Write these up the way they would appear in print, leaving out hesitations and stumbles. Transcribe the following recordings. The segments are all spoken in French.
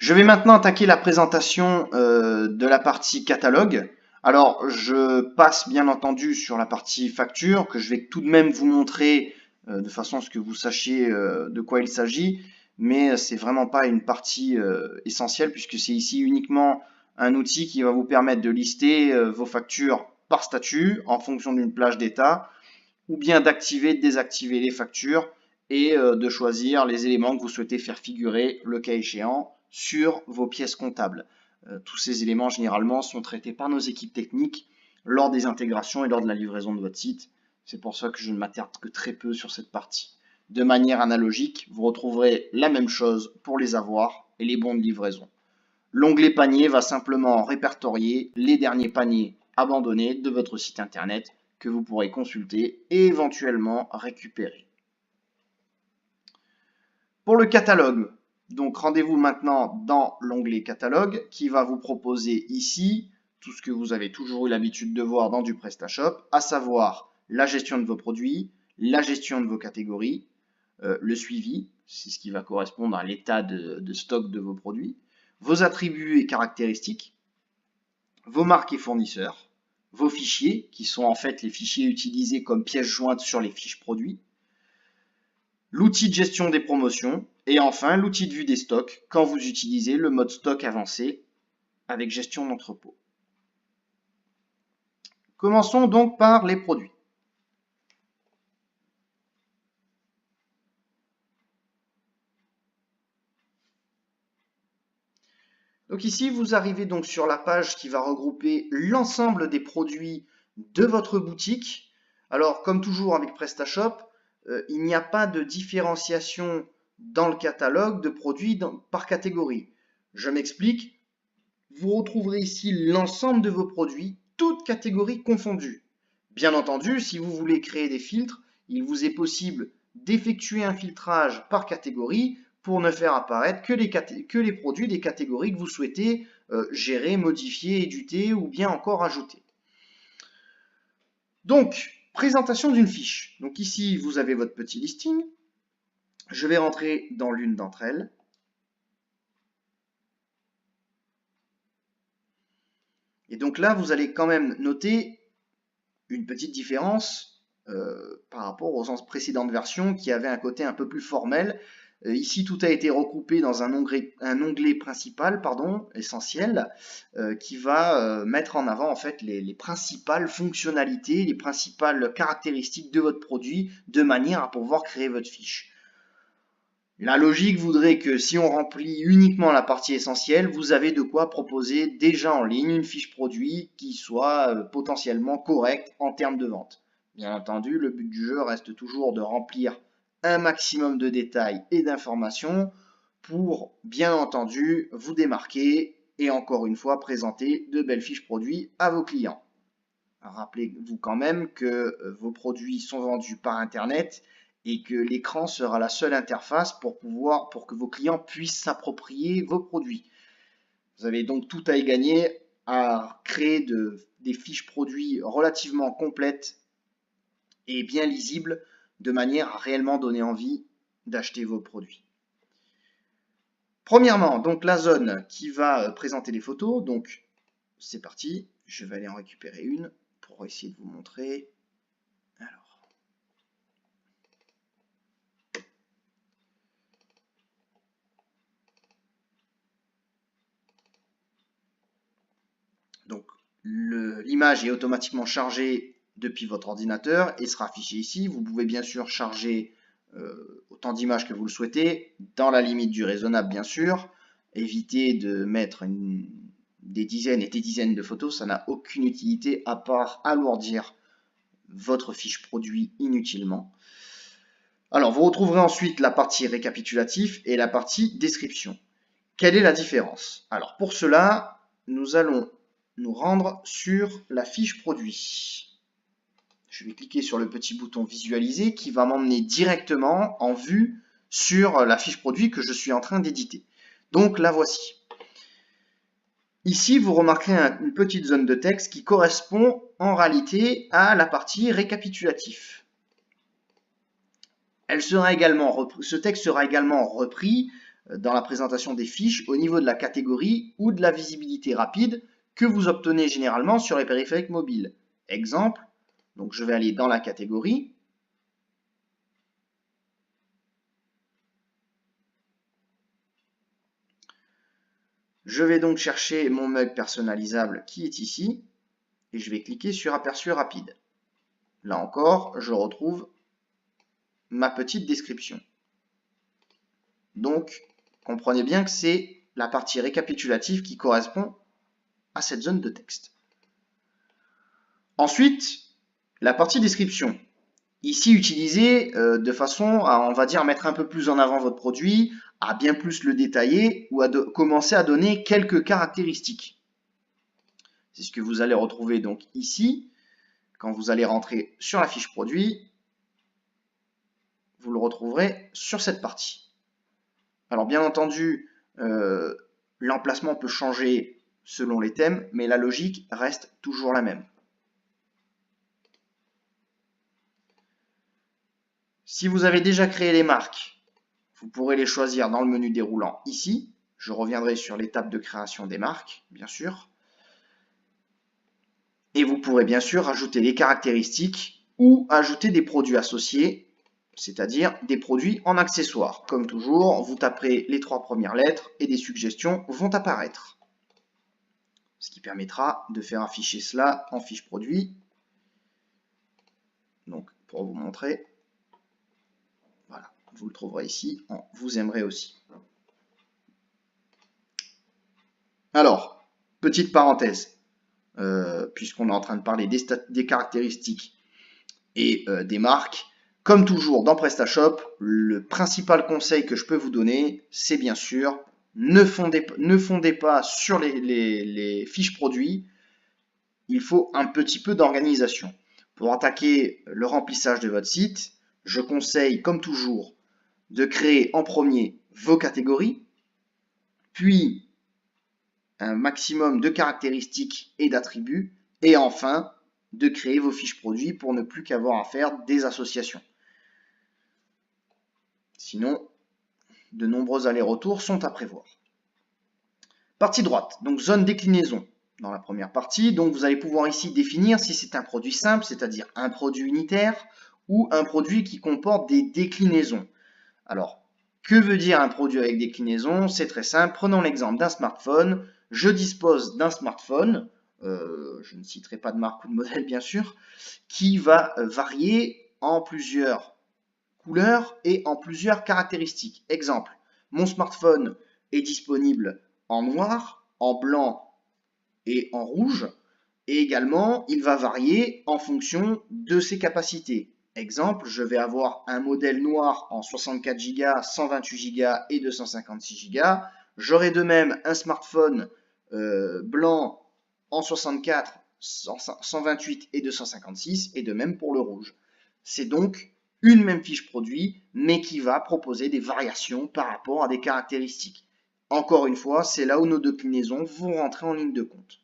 Je vais maintenant attaquer la présentation de la partie catalogue. Alors, je passe bien entendu sur la partie facture que je vais tout de même vous montrer de façon à ce que vous sachiez de quoi il s'agit, mais c'est vraiment pas une partie essentielle puisque c'est ici uniquement un outil qui va vous permettre de lister vos factures par statut en fonction d'une plage d'état ou bien d'activer, de désactiver les factures et de choisir les éléments que vous souhaitez faire figurer, le cas échéant, sur vos pièces comptables. Tous ces éléments, généralement, sont traités par nos équipes techniques lors des intégrations et lors de la livraison de votre site. C'est pour ça que je ne m'attarde que très peu sur cette partie. De manière analogique, vous retrouverez la même chose pour les avoirs et les bons de livraison. L'onglet panier va simplement répertorier les derniers paniers abandonnés de votre site internet que vous pourrez consulter et éventuellement récupérer. Pour le catalogue, donc rendez-vous maintenant dans l'onglet catalogue qui va vous proposer ici tout ce que vous avez toujours eu l'habitude de voir dans du PrestaShop, à savoir la gestion de vos produits, la gestion de vos catégories, le suivi, c'est ce qui va correspondre à l'état de stock de vos produits, vos attributs et caractéristiques, vos marques et fournisseurs, vos fichiers, qui sont en fait les fichiers utilisés comme pièces jointes sur les fiches produits, l'outil de gestion des promotions, et enfin l'outil de vue des stocks quand vous utilisez le mode stock avancé avec gestion d'entrepôt. Commençons donc par les produits. Donc ici, vous arrivez donc sur la page qui va regrouper l'ensemble des produits de votre boutique. Alors, comme toujours avec PrestaShop, il n'y a pas de différenciation dans le catalogue de produits par catégorie. Je m'explique. Vous retrouverez ici l'ensemble de vos produits, toutes catégories confondues. Bien entendu, si vous voulez créer des filtres, il vous est possible d'effectuer un filtrage par catégorie pour ne faire apparaître que les produits des catégories que vous souhaitez gérer, modifier, éditer ou bien encore ajouter. Donc, présentation d'une fiche. Donc ici, vous avez votre petit listing. Je vais rentrer dans l'une d'entre elles. Et donc là, vous allez quand même noter une petite différence par rapport aux précédentes versions qui avaient un côté un peu plus formel. Ici, tout a été recoupé dans un onglet principal, essentiel, qui va mettre en avant en fait les principales fonctionnalités, les principales caractéristiques de votre produit, de manière à pouvoir créer votre fiche. La logique voudrait que si on remplit uniquement la partie essentielle, vous avez de quoi proposer déjà en ligne une fiche produit qui soit potentiellement correcte en termes de vente. Bien entendu, le but du jeu reste toujours de remplir un maximum de détails et d'informations pour, bien entendu, vous démarquer et encore une fois présenter de belles fiches produits à vos clients. Rappelez-vous quand même que vos produits sont vendus par Internet et que l'écran sera la seule interface pour que vos clients puissent s'approprier vos produits. Vous avez donc tout à y gagner à créer des fiches produits relativement complètes et bien lisibles de manière à réellement donner envie d'acheter vos produits. Premièrement, donc la zone qui va présenter les photos. Donc c'est parti, je vais aller en récupérer une pour essayer de vous montrer. Alors. Donc l'image est automatiquement chargée depuis votre ordinateur et sera affichée ici. Vous pouvez bien sûr charger autant d'images que vous le souhaitez, dans la limite du raisonnable bien sûr. Évitez de mettre des dizaines et des dizaines de photos, ça n'a aucune utilité à part alourdir votre fiche produit inutilement. Alors, vous retrouverez ensuite la partie récapitulatif et la partie description. Quelle est la différence? Alors, pour cela, nous allons nous rendre sur la fiche produit. Je vais cliquer sur le petit bouton visualiser qui va m'emmener directement en vue sur la fiche produit que je suis en train d'éditer. Donc la voici. Ici, vous remarquerez une petite zone de texte qui correspond en réalité à la partie récapitulatif. Ce texte sera également repris dans la présentation des fiches au niveau de la catégorie ou de la visibilité rapide que vous obtenez généralement sur les périphériques mobiles. Exemple, donc je vais aller dans la catégorie. Je vais donc chercher mon mug personnalisable qui est ici et je vais cliquer sur aperçu rapide. Là encore, je retrouve ma petite description. Donc, comprenez bien que c'est la partie récapitulative qui correspond à cette zone de texte. Ensuite, la partie description. Ici, utilisée de façon à, on va dire, mettre un peu plus en avant votre produit, à bien plus le détailler ou à commencer à donner quelques caractéristiques. C'est ce que vous allez retrouver donc ici. Quand vous allez rentrer sur la fiche produit, vous le retrouverez sur cette partie. Alors bien entendu, l'emplacement peut changer selon les thèmes, mais la logique reste toujours la même. Si vous avez déjà créé les marques, vous pourrez les choisir dans le menu déroulant ici. Je reviendrai sur l'étape de création des marques, bien sûr. Et vous pourrez bien sûr ajouter les caractéristiques ou ajouter des produits associés, c'est-à-dire des produits en accessoires. Comme toujours, vous taperez les 3 premières lettres et des suggestions vont apparaître. Ce qui permettra de faire afficher cela en fiche produit. Donc, pour vous montrer, voilà, vous le trouverez ici en vous aimerez aussi. Alors, petite parenthèse, puisqu'on est en train de parler des caractéristiques et des marques, comme toujours dans PrestaShop, le principal conseil que je peux vous donner, c'est bien sûr, ne fondez pas sur les fiches produits, il faut un petit peu d'organisation. Pour attaquer le remplissage de votre site, je conseille, comme toujours, de créer en premier vos catégories, puis un maximum de caractéristiques et d'attributs, et enfin, de créer vos fiches produits pour ne plus qu'avoir à faire des associations. Sinon, de nombreux allers-retours sont à prévoir. Partie droite, donc zone déclinaison. Dans la première partie, donc vous allez pouvoir ici définir si c'est un produit simple, c'est-à-dire un produit unitaire, ou un produit qui comporte des déclinaisons. Alors, que veut dire un produit avec déclinaison? C'est très simple. Prenons l'exemple d'un smartphone. Je dispose d'un smartphone, je ne citerai pas de marque ou de modèle bien sûr, qui va varier en plusieurs couleurs et en plusieurs caractéristiques. Exemple, mon smartphone est disponible en noir, en blanc et en rouge, et également il va varier en fonction de ses capacités. Exemple, je vais avoir un modèle noir en 64 Go, 128 Go et 256 Go. J'aurai de même un smartphone blanc en 64, 128 et 256, et de même pour le rouge. C'est donc une même fiche produit, mais qui va proposer des variations par rapport à des caractéristiques. Encore une fois, c'est là où nos déclinaisons vont rentrer en ligne de compte.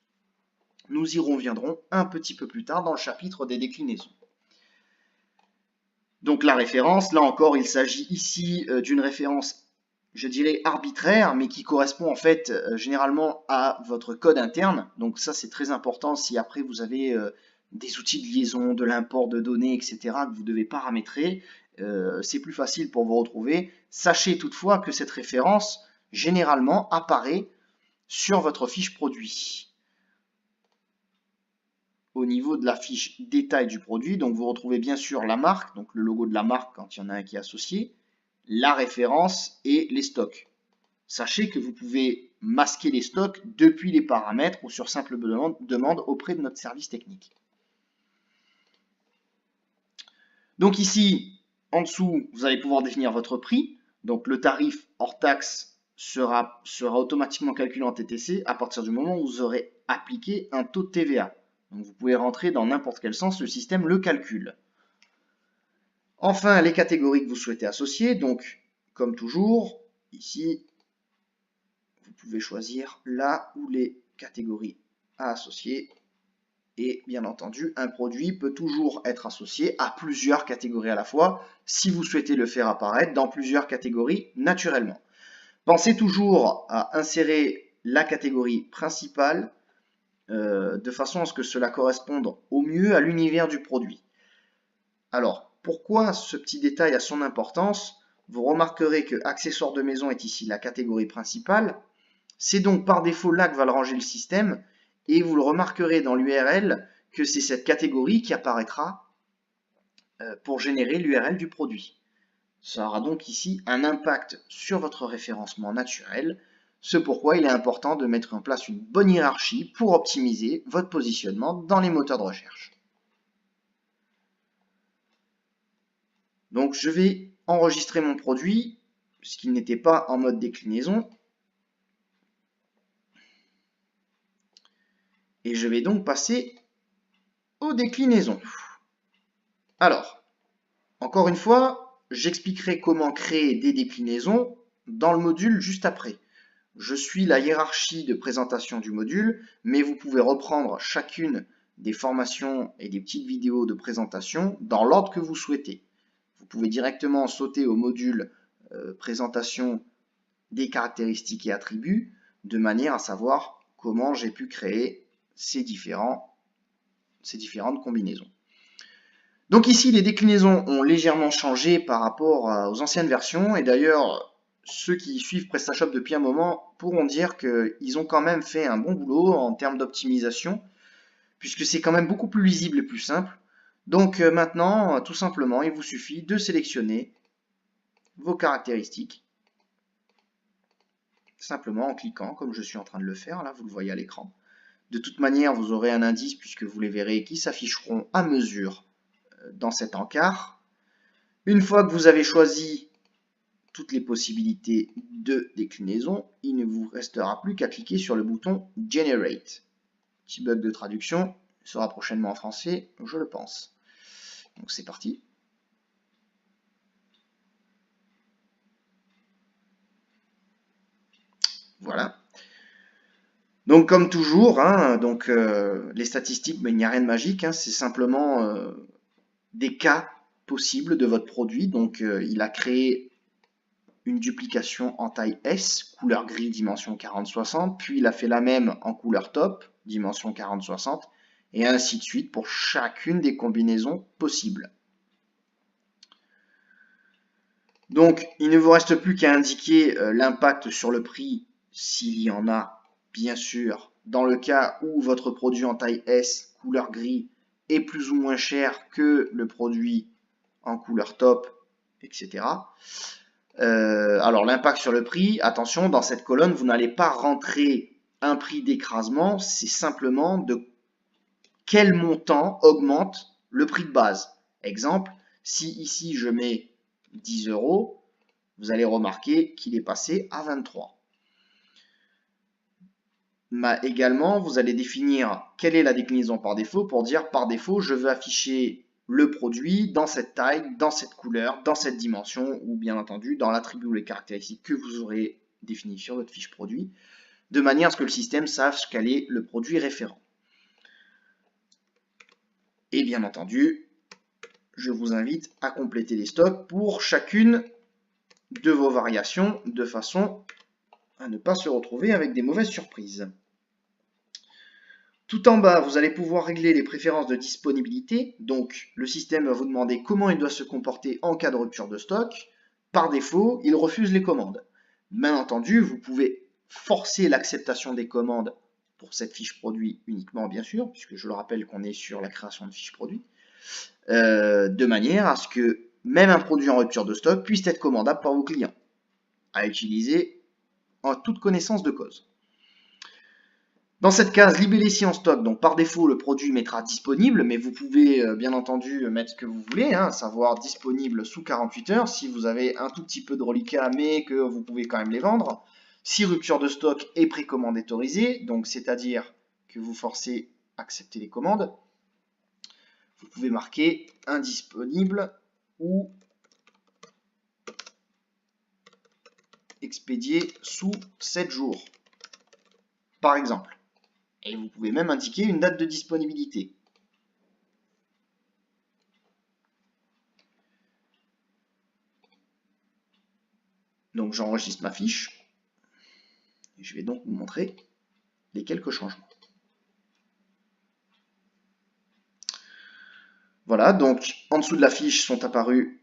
Nous y reviendrons un petit peu plus tard dans le chapitre des déclinaisons. Donc la référence, là encore, il s'agit ici d'une référence, je dirais, arbitraire, mais qui correspond en fait généralement à votre code interne. Donc ça, c'est très important si après vous avez des outils de liaison, de l'import de données, etc., que vous devez paramétrer. C'est plus facile pour vous retrouver. Sachez toutefois que cette référence, généralement, apparaît sur votre fiche produit. Au niveau de la fiche détail du produit, donc vous retrouvez bien sûr la marque, donc le logo de la marque quand il y en a un qui est associé, la référence et les stocks. Sachez que vous pouvez masquer les stocks depuis les paramètres ou sur simple demande auprès de notre service technique. Donc ici, en dessous, vous allez pouvoir définir votre prix. Donc le tarif hors taxe sera automatiquement calculé en TTC à partir du moment où vous aurez appliqué un taux de TVA. Donc vous pouvez rentrer dans n'importe quel sens, le système le calcule. Enfin, les catégories que vous souhaitez associer. Donc, comme toujours, ici, vous pouvez choisir là où les catégories à associer. Et bien entendu, un produit peut toujours être associé à plusieurs catégories à la fois, si vous souhaitez le faire apparaître dans plusieurs catégories naturellement. Pensez toujours à insérer la catégorie principale de façon à ce que cela corresponde au mieux à l'univers du produit. Alors, pourquoi ce petit détail a son importance? Vous remarquerez que accessoires de maison est ici la catégorie principale. C'est donc par défaut là que va le ranger le système. Et vous le remarquerez dans l'URL que c'est cette catégorie qui apparaîtra pour générer l'URL du produit. Ça aura donc ici un impact sur votre référencement naturel. C'est pourquoi il est important de mettre en place une bonne hiérarchie pour optimiser votre positionnement dans les moteurs de recherche. Donc je vais enregistrer mon produit, puisqu'il n'était pas en mode déclinaison. Et je vais donc passer aux déclinaisons. Alors, encore une fois, j'expliquerai comment créer des déclinaisons dans le module juste après. Je suis la hiérarchie de présentation du module, mais vous pouvez reprendre chacune des formations et des petites vidéos de présentation dans l'ordre que vous souhaitez. Vous pouvez directement sauter au module présentation des caractéristiques et attributs, de manière à savoir comment j'ai pu créer ces différentes combinaisons. Donc ici, les déclinaisons ont légèrement changé par rapport aux anciennes versions, et d'ailleurs, ceux qui suivent PrestaShop depuis un moment pourront dire qu'ils ont quand même fait un bon boulot en termes d'optimisation, puisque c'est quand même beaucoup plus lisible et plus simple. Donc maintenant, tout simplement, il vous suffit de sélectionner vos caractéristiques, simplement en cliquant, comme je suis en train de le faire, là, vous le voyez à l'écran. De toute manière, vous aurez un indice, puisque vous les verrez, qui s'afficheront à mesure dans cet encart. Une fois que vous avez choisi toutes les possibilités de déclinaison, il ne vous restera plus qu'à cliquer sur le bouton Generate. Petit bug de traduction, il sera prochainement en français, je le pense. Donc c'est parti. Voilà. Donc comme toujours, hein, les statistiques, mais il n'y a rien de magique, hein, c'est simplement des cas possibles de votre produit. Donc il a créé une duplication en taille S, couleur gris, dimension 40-60, puis il a fait la même en couleur top, dimension 40-60, et ainsi de suite pour chacune des combinaisons possibles. Donc il ne vous reste plus qu'à indiquer l'impact sur le prix, s'il y en a, bien sûr, dans le cas où votre produit en taille S, couleur gris, est plus ou moins cher que le produit en couleur top, etc. Alors l'impact sur le prix, attention, dans cette colonne, vous n'allez pas rentrer un prix d'écrasement, c'est simplement de quel montant augmente le prix de base. Exemple, si ici je mets 10 €, vous allez remarquer qu'il est passé à 23. Également, vous allez définir quelle est la déclinaison par défaut pour dire par défaut, je veux afficher le produit dans cette taille, dans cette couleur, dans cette dimension, ou bien entendu dans l'attribut ou les caractéristiques que vous aurez défini sur votre fiche produit, de manière à ce que le système sache quel est le produit référent. Et bien entendu, je vous invite à compléter les stocks pour chacune de vos variations, de façon à ne pas se retrouver avec des mauvaises surprises. Tout en bas, vous allez pouvoir régler les préférences de disponibilité. Donc, le système va vous demander comment il doit se comporter en cas de rupture de stock. Par défaut, il refuse les commandes. Bien entendu, vous pouvez forcer l'acceptation des commandes pour cette fiche produit uniquement, bien sûr, puisque je le rappelle qu'on est sur la création de fiche produit, de manière à ce que même un produit en rupture de stock puisse être commandable par vos clients, à utiliser en toute connaissance de cause. Dans cette case, libellé ici en stock, donc par défaut, le produit mettra disponible, mais vous pouvez bien entendu mettre ce que vous voulez, hein, savoir disponible sous 48 heures, si vous avez un tout petit peu de reliquats, mais que vous pouvez quand même les vendre. Si rupture de stock et précommande est autorisée, donc c'est-à-dire que vous forcez accepter les commandes, vous pouvez marquer indisponible ou expédié sous 7 jours, par exemple. Et vous pouvez même indiquer une date de disponibilité. Donc j'enregistre ma fiche. Je vais donc vous montrer les quelques changements. Voilà, donc en dessous de la fiche sont apparus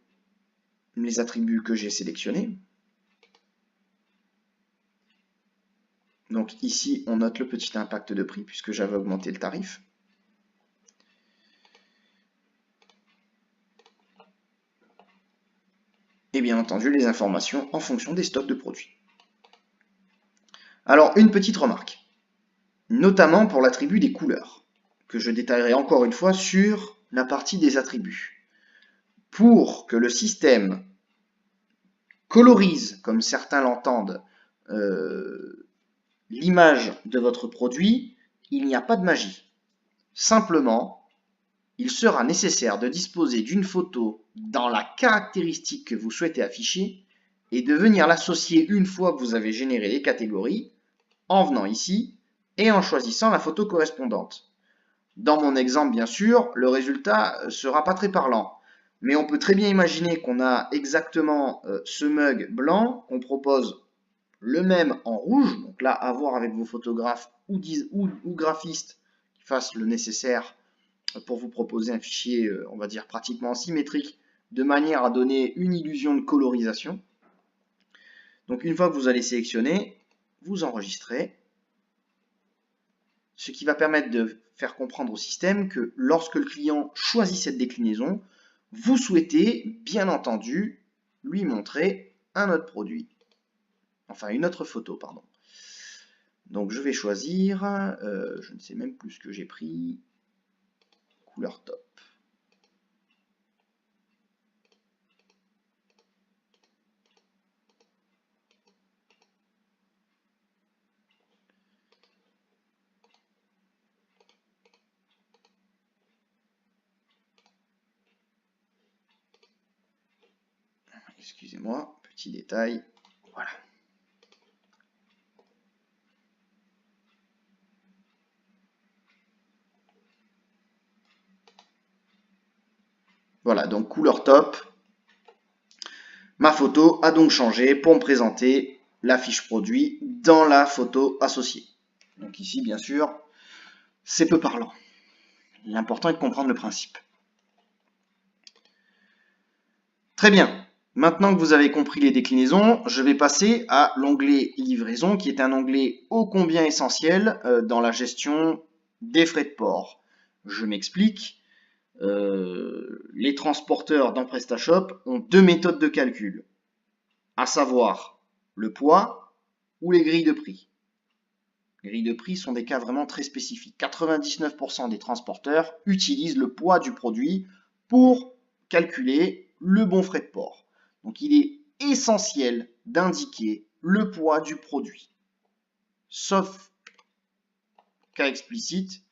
les attributs que j'ai sélectionnés. Donc ici, on note le petit impact de prix puisque j'avais augmenté le tarif. Et bien entendu, les informations en fonction des stocks de produits. Alors, une petite remarque, notamment pour l'attribut des couleurs, que je détaillerai encore une fois sur la partie des attributs. Pour que le système colorise, comme certains l'entendent, l'image de votre produit, il n'y a pas de magie. Simplement, il sera nécessaire de disposer d'une photo dans la caractéristique que vous souhaitez afficher et de venir l'associer une fois que vous avez généré les catégories, en venant ici et en choisissant la photo correspondante. Dans mon exemple, bien sûr, le résultat ne sera pas très parlant. Mais on peut très bien imaginer qu'on a exactement ce mug blanc, qu'on propose le même en rouge. Donc là, à voir avec vos photographes ou graphistes qui fassent le nécessaire pour vous proposer un fichier, on va dire, pratiquement symétrique, de manière à donner une illusion de colorisation. Donc une fois que vous allez sélectionner, vous enregistrez, ce qui va permettre de faire comprendre au système que lorsque le client choisit cette déclinaison, vous souhaitez, bien entendu, lui montrer un autre produit. Enfin, une autre photo, pardon. Donc je vais choisir, je ne sais même plus ce que j'ai pris, couleur top. Excusez-moi, petit détail, voilà. Voilà, donc couleur top. Ma photo a donc changé pour me présenter la fiche produit dans la photo associée. Donc ici, bien sûr, c'est peu parlant. L'important est de comprendre le principe. Très bien. Maintenant que vous avez compris les déclinaisons, je vais passer à l'onglet livraison, qui est un onglet ô combien essentiel dans la gestion des frais de port. Je m'explique. Les transporteurs dans PrestaShop ont deux méthodes de calcul, à savoir le poids ou les grilles de prix. Les grilles de prix sont des cas vraiment très spécifiques. 99% des transporteurs utilisent le poids du produit pour calculer le bon frais de port. Donc il est essentiel d'indiquer le poids du produit. Sauf cas explicite,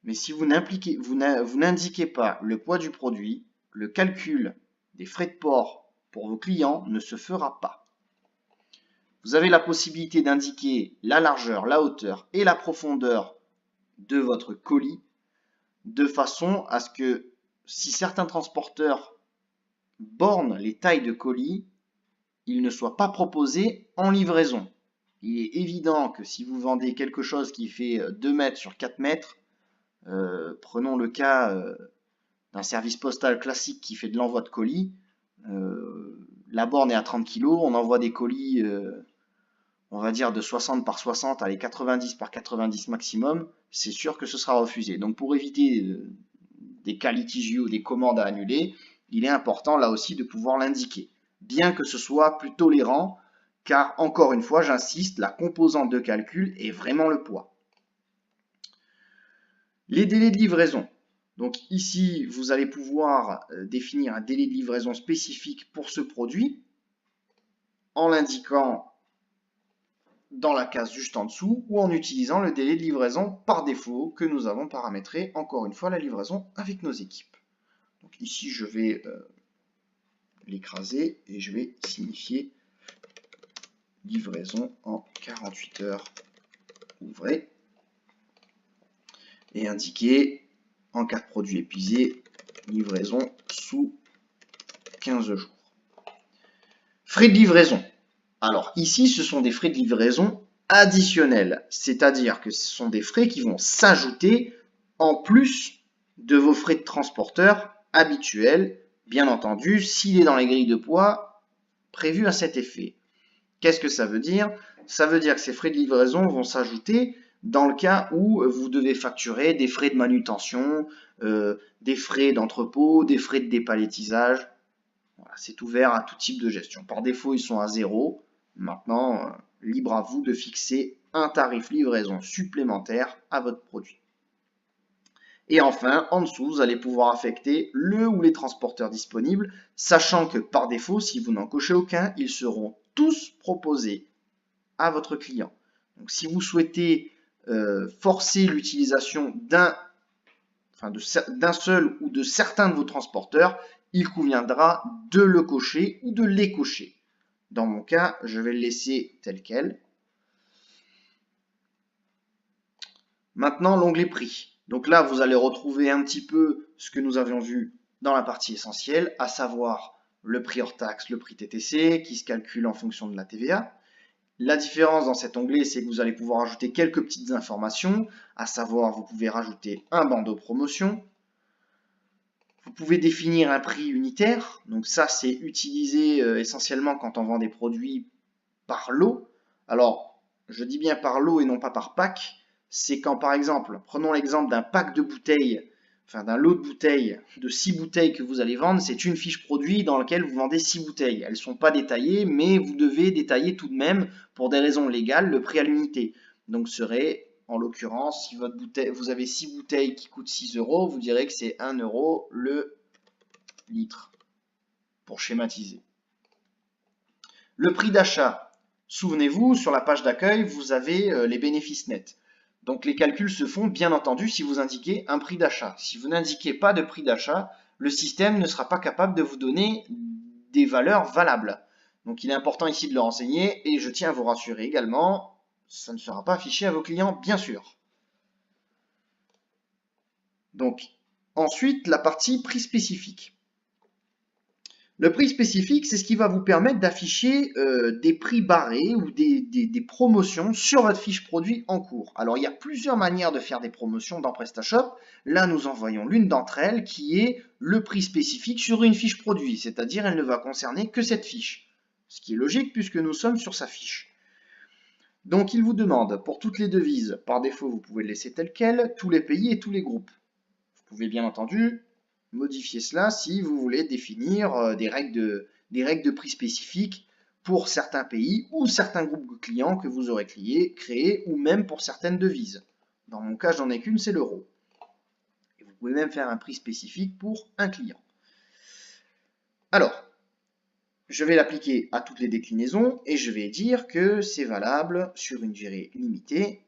mais si vous n'indiquez pas le poids du produit, le calcul des frais de port pour vos clients ne se fera pas. Vous avez la possibilité d'indiquer la largeur, la hauteur et la profondeur de votre colis de façon à ce que si certains transporteurs bornent les tailles de colis, ils ne soient pas proposés en livraison. Il est évident que si vous vendez quelque chose qui fait 2 mètres sur 4 mètres, prenons le cas d'un service postal classique qui fait de l'envoi de colis, la borne est à 30 kg, on envoie des colis, on va dire de 60 par 60, allez 90 par 90 maximum, c'est sûr que ce sera refusé. Donc pour éviter des cas litigieux ou des commandes à annuler, il est important là aussi de pouvoir l'indiquer, bien que ce soit plus tolérant, car encore une fois, j'insiste, la composante de calcul est vraiment le poids. Les délais de livraison. Donc ici, vous allez pouvoir définir un délai de livraison spécifique pour ce produit en l'indiquant dans la case juste en dessous ou en utilisant le délai de livraison par défaut que nous avons paramétré, encore une fois, la livraison avec nos équipes. Donc ici, je vais l'écraser et je vais signifier livraison en 48 heures ouvrées et indiquer en cas de produit épuisé, livraison sous 15 jours. Frais de livraison. Alors ici, ce sont des frais de livraison additionnels, c'est-à-dire que ce sont des frais qui vont s'ajouter en plus de vos frais de transporteur habituels, bien entendu, s'il est dans les grilles de poids prévues à cet effet. Qu'est-ce que ça veut dire? Ça veut dire que ces frais de livraison vont s'ajouter dans le cas où vous devez facturer des frais de manutention, des frais d'entrepôt, des frais de dépalettisage. Voilà, c'est ouvert à tout type de gestion. Par défaut, ils sont à 0. Maintenant, libre à vous de fixer un tarif livraison supplémentaire à votre produit. Et enfin, en dessous, vous allez pouvoir affecter le ou les transporteurs disponibles, sachant que par défaut, si vous n'en cochez aucun, ils seront tous proposés à votre client. Donc si vous souhaitez forcer l'utilisation d'un seul ou de certains de vos transporteurs, il conviendra de le cocher ou de les cocher. Dans mon cas, je vais le laisser tel quel. Maintenant, l'onglet prix. Donc là, vous allez retrouver un petit peu ce que nous avions vu dans la partie essentielle, à savoir le prix hors taxe, le prix TTC, qui se calcule en fonction de la TVA. La différence dans cet onglet, c'est que vous allez pouvoir ajouter quelques petites informations, à savoir, vous pouvez rajouter un bandeau promotion. Vous pouvez définir un prix unitaire. Donc ça, c'est utilisé essentiellement quand on vend des produits par lot. Alors, je dis bien par lot et non pas par pack. C'est quand, par exemple, prenons l'exemple d'un pack de bouteilles, enfin d'un lot de bouteilles, de 6 bouteilles que vous allez vendre. C'est une fiche produit dans laquelle vous vendez 6 bouteilles. Elles ne sont pas détaillées, mais vous devez détailler tout de même, pour des raisons légales, le prix à l'unité. Donc, serait, en l'occurrence, si votre bouteille, vous avez 6 bouteilles qui coûtent 6 euros, vous direz que c'est 1 euro le litre, pour schématiser. Le prix d'achat. Souvenez-vous, sur la page d'accueil, vous avez les bénéfices nets. Donc les calculs se font bien entendu si vous indiquez un prix d'achat. Si vous n'indiquez pas de prix d'achat, le système ne sera pas capable de vous donner des valeurs valables. Donc il est important ici de le renseigner et je tiens à vous rassurer également, ça ne sera pas affiché à vos clients, bien sûr. Donc ensuite, la partie prix spécifique. Le prix spécifique, c'est ce qui va vous permettre d'afficher des prix barrés ou des promotions sur votre fiche produit en cours. Alors, il y a plusieurs manières de faire des promotions dans PrestaShop. Là, nous en voyons l'une d'entre elles qui est le prix spécifique sur une fiche produit, c'est-à-dire elle ne va concerner que cette fiche. Ce qui est logique puisque nous sommes sur sa fiche. Donc, il vous demande pour toutes les devises, par défaut, vous pouvez le laisser tel quel, tous les pays et tous les groupes. Vous pouvez bien entendu modifier cela si vous voulez définir des règles de prix spécifiques pour certains pays ou certains groupes de clients que vous aurez créés ou même pour certaines devises. Dans mon cas, j'en ai qu'une, c'est l'euro. Et vous pouvez même faire un prix spécifique pour un client. Alors, je vais l'appliquer à toutes les déclinaisons et je vais dire que c'est valable sur une durée limitée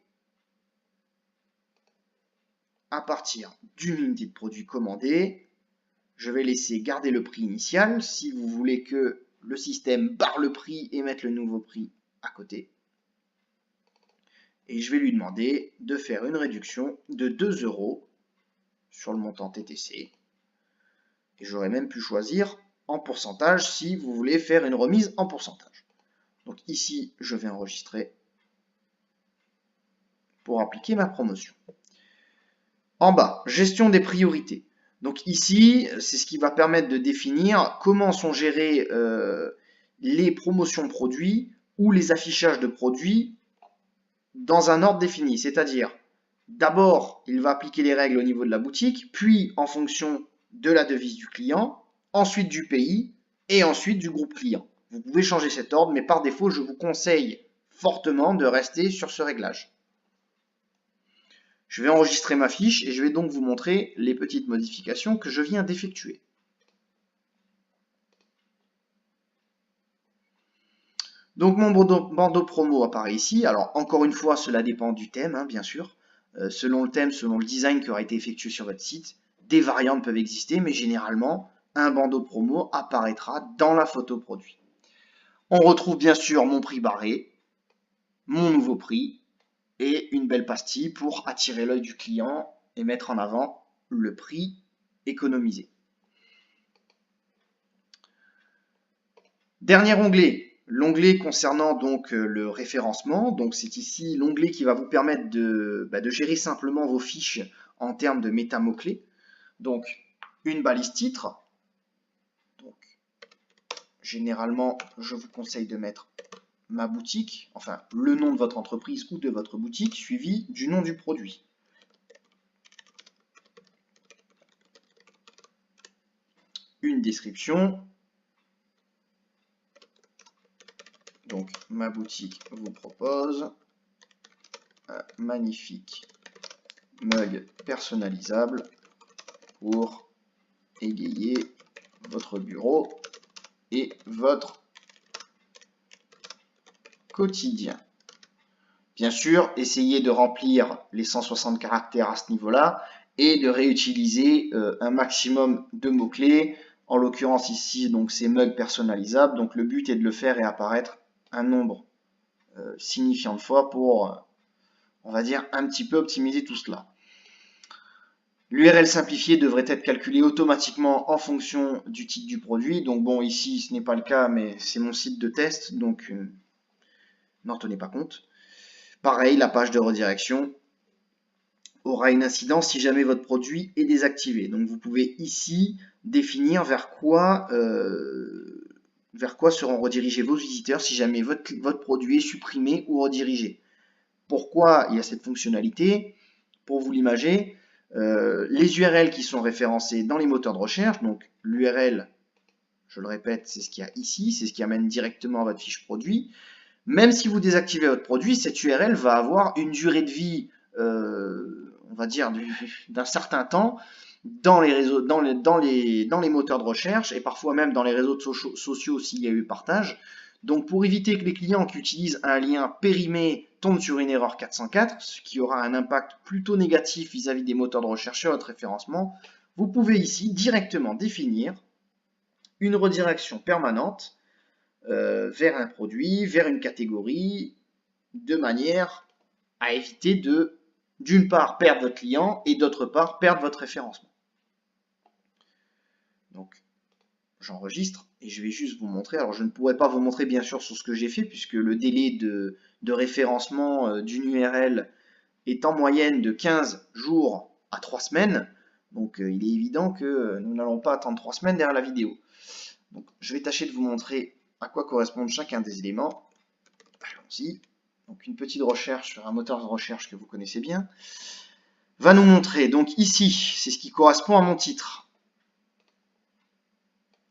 à partir d'une unité de produit commandée. Je vais laisser garder le prix initial si vous voulez que le système barre le prix et mette le nouveau prix à côté. Et je vais lui demander de faire une réduction de 2 euros sur le montant TTC. Et j'aurais même pu choisir en pourcentage si vous voulez faire une remise en pourcentage. Donc ici, je vais enregistrer pour appliquer ma promotion. En bas, gestion des priorités. Donc ici, c'est ce qui va permettre de définir comment sont gérées les promotions produits ou les affichages de produits dans un ordre défini. C'est-à-dire, d'abord, il va appliquer les règles au niveau de la boutique, puis en fonction de la devise du client, ensuite du pays et ensuite du groupe client. Vous pouvez changer cet ordre, mais par défaut, je vous conseille fortement de rester sur ce réglage. Je vais enregistrer ma fiche et je vais donc vous montrer les petites modifications que je viens d'effectuer. Donc mon bandeau promo apparaît ici. Alors encore une fois, cela dépend du thème, hein, bien sûr. Selon le thème, selon le design qui aura été effectué sur votre site, des variantes peuvent exister, mais généralement, un bandeau promo apparaîtra dans la photo produit. On retrouve bien sûr mon prix barré, mon nouveau prix, et une belle pastille pour attirer l'œil du client et mettre en avant le prix économisé. Dernier onglet, L'onglet concernant donc le référencement, donc c'est ici l'onglet qui va vous permettre de gérer simplement vos fiches en termes de méta-mots-clés. Donc une balise titre. Donc, généralement, je vous conseille de mettre ma boutique, enfin le nom de votre entreprise ou de votre boutique, suivi du nom du produit. Une description. Donc, ma boutique vous propose un magnifique mug personnalisable pour égayer votre bureau et votre quotidien. Bien sûr, essayez de remplir les 160 caractères à ce niveau-là et de réutiliser un maximum de mots-clés. En l'occurrence ici, donc c'est mug personnalisable. Donc le but est de le faire et apparaître un nombre signifiant de fois pour, on va dire, un petit peu optimiser tout cela. L'URL simplifiée devrait être calculée automatiquement en fonction du titre du produit. Donc bon, ici ce n'est pas le cas, mais c'est mon site de test, donc n'en tenez pas compte. Pareil, la page de redirection aura une incidence si jamais votre produit est désactivé. Donc vous pouvez ici définir vers quoi seront redirigés vos visiteurs si jamais votre produit est supprimé ou redirigé. Pourquoi il y a cette fonctionnalité? Pour vous l'imager, les URL qui sont référencées dans les moteurs de recherche, donc l'URL, je le répète, c'est ce qu'il y a ici, c'est ce qui amène directement à votre fiche produit. Même si vous désactivez votre produit, cette URL va avoir une durée de vie, on va dire, d'un certain temps dans les réseaux, dans les moteurs de recherche et parfois même dans les réseaux sociaux s'il y a eu partage. Donc pour éviter que les clients qui utilisent un lien périmé tombent sur une erreur 404, ce qui aura un impact plutôt négatif vis-à-vis des moteurs de recherche sur votre référencement, vous pouvez ici directement définir une redirection permanente vers un produit, vers une catégorie, de manière à éviter de, d'une part, perdre votre client et d'autre part, perdre votre référencement. Donc, j'enregistre et je vais juste vous montrer. Alors, je ne pourrais pas vous montrer bien sûr sur ce que j'ai fait puisque le délai de référencement d'une URL est en moyenne de 15 jours à 3 semaines. Donc, il est évident que nous n'allons pas attendre 3 semaines derrière la vidéo. Donc, je vais tâcher de vous montrer à quoi correspondent chacun des éléments. Allons-y. Donc une petite recherche sur un moteur de recherche que vous connaissez bien va nous montrer, donc ici, c'est ce qui correspond à mon titre,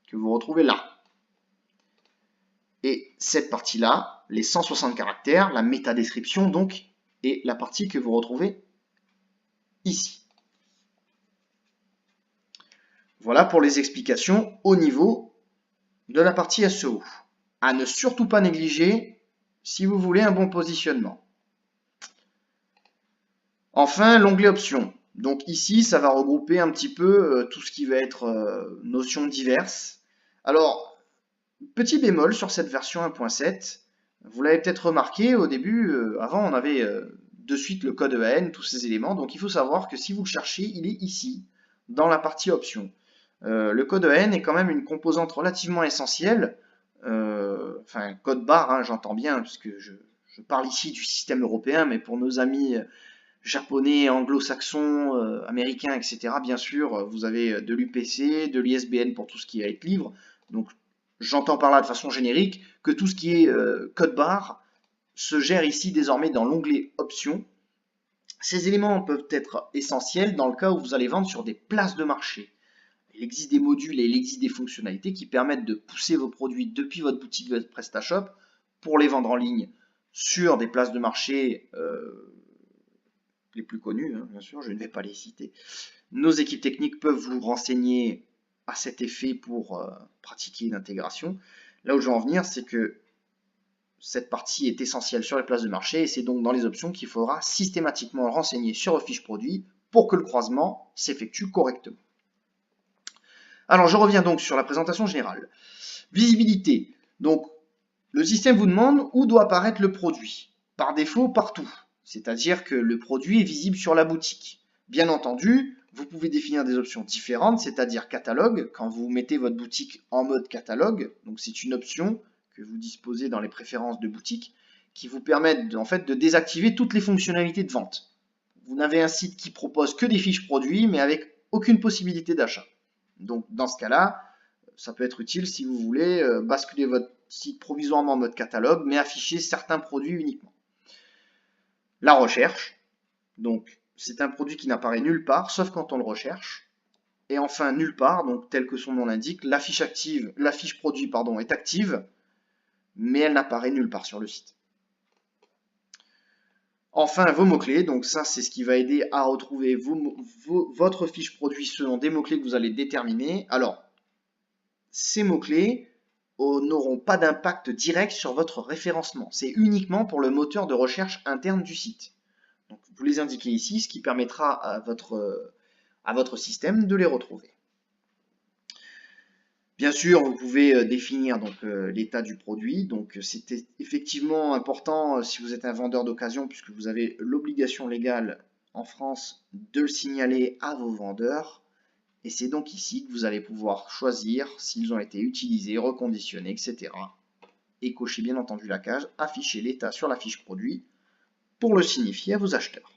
que vous retrouvez là. Et cette partie-là, les 160 caractères, la métadescription donc, est la partie que vous retrouvez ici. Voilà pour les explications au niveau de la partie SEO. À ne surtout pas négliger si vous voulez un bon positionnement. Enfin, l'onglet options. Donc ici, ça va regrouper un petit peu tout ce qui va être notions diverses. Alors, petit bémol sur cette version 1.7, vous l'avez peut-être remarqué au début, avant on avait de suite le code EAN, tous ces éléments. Donc il faut savoir que si vous le cherchez, il est ici, dans la partie options. Le code EAN est quand même une composante relativement essentielle. Enfin, code barre, hein, j'entends bien, puisque je parle ici du système européen, mais pour nos amis japonais, anglo-saxons, américains, etc. Bien sûr, vous avez de l'UPC, de l'ISBN pour tout ce qui va être livre. Donc, j'entends par là de façon générique que tout ce qui est code barre se gère ici désormais dans l'onglet options. Ces éléments peuvent être essentiels dans le cas où vous allez vendre sur des places de marché. Il existe des modules et il existe des fonctionnalités qui permettent de pousser vos produits depuis votre boutique de PrestaShop pour les vendre en ligne sur des places de marché les plus connus, hein, bien sûr, je ne vais pas les citer. Nos équipes techniques peuvent vous renseigner à cet effet pour pratiquer l'intégration. Là où je veux en venir, c'est que cette partie est essentielle sur les places de marché et c'est donc dans les options qu'il faudra systématiquement renseigner sur vos fiches produits pour que le croisement s'effectue correctement. Alors, je reviens donc sur la présentation générale. Visibilité. Donc, le système vous demande où doit apparaître le produit. Par défaut, partout. C'est-à-dire que le produit est visible sur la boutique. Bien entendu, vous pouvez définir des options différentes, c'est-à-dire catalogue, quand vous mettez votre boutique en mode catalogue, donc c'est une option que vous disposez dans les préférences de boutique qui vous permettent en fait de désactiver toutes les fonctionnalités de vente. Vous n'avez un site qui propose que des fiches produits mais avec aucune possibilité d'achat. Donc dans ce cas-là, ça peut être utile si vous voulez basculer votre site provisoirement en mode catalogue mais afficher certains produits uniquement. La recherche, donc c'est un produit qui n'apparaît nulle part sauf quand on le recherche. Et enfin nulle part, donc tel que son nom l'indique, la fiche produit est active, mais elle n'apparaît nulle part sur le site. Enfin, vos mots-clés, donc ça c'est ce qui va aider à retrouver votre fiche produit selon des mots-clés que vous allez déterminer. Alors, ces mots-clés n'auront pas d'impact direct sur votre référencement. C'est uniquement pour le moteur de recherche interne du site. Donc, vous les indiquez ici, ce qui permettra à votre système de les retrouver. Bien sûr, vous pouvez définir l'état du produit. Donc, c'est effectivement important si vous êtes un vendeur d'occasion, puisque vous avez l'obligation légale en France de le signaler à vos vendeurs. Et c'est donc ici que vous allez pouvoir choisir s'ils ont été utilisés, reconditionnés, etc. Et cocher bien entendu la case « Afficher l'état sur la fiche produit » pour le signifier à vos acheteurs.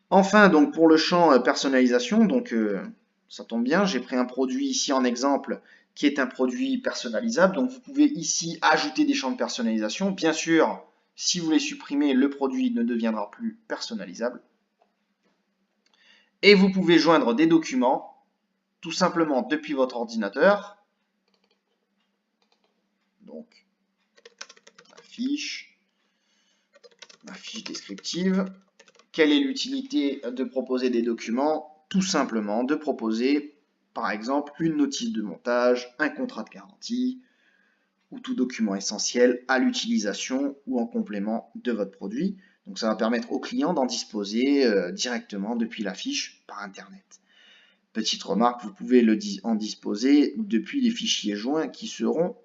Enfin, donc pour le champ personnalisation, ça tombe bien, j'ai pris un produit ici en exemple qui est un produit personnalisable. Donc vous pouvez ici ajouter des champs de personnalisation. Bien sûr, si vous les supprimez, le produit ne deviendra plus personnalisable. Et vous pouvez joindre des documents tout simplement depuis votre ordinateur. Donc ma fiche descriptive. Quelle est l'utilité de proposer des documents? Tout simplement de proposer, par exemple, une notice de montage, un contrat de garantie, ou tout document essentiel à l'utilisation ou en complément de votre produit. Donc ça va permettre au client d'en disposer directement depuis la fiche par Internet. Petite remarque, vous pouvez en disposer depuis les fichiers joints qui seront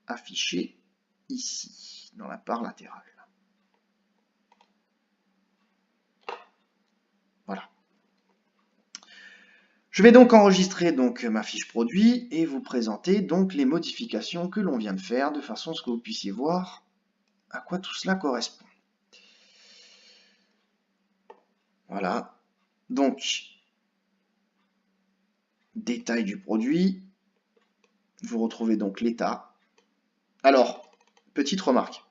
affichés ici, dans la barre latérale. Voilà. Je vais donc enregistrer ma fiche produit et vous présenter donc les modifications que l'on vient de faire de façon à ce que vous puissiez voir à quoi tout cela correspond. Voilà. Donc, détail du produit. Vous retrouvez donc l'état. Alors, petite remarque.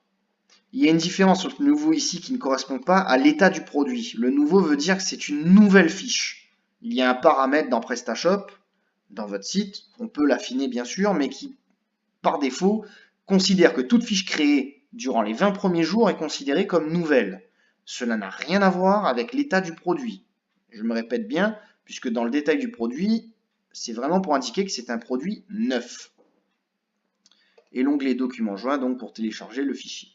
Il y a une différence entre le nouveau ici qui ne correspond pas à l'état du produit. Le nouveau veut dire que c'est une nouvelle fiche. Il y a un paramètre dans PrestaShop, dans votre site, on peut l'affiner bien sûr, mais qui, par défaut, considère que toute fiche créée durant les 20 premiers jours est considérée comme nouvelle. Cela n'a rien à voir avec l'état du produit. Je me répète bien, puisque dans le détail du produit, c'est vraiment pour indiquer que c'est un produit neuf. Et l'onglet Documents joints donc pour télécharger le fichier.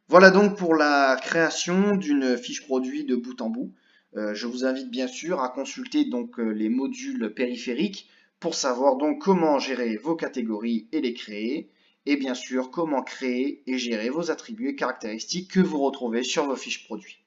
Voilà donc pour la création d'une fiche produit de bout en bout. Je vous invite bien sûr à consulter les modules périphériques pour savoir donc comment gérer vos catégories et les créer, et bien sûr comment créer et gérer vos attributs et caractéristiques que vous retrouvez sur vos fiches produits.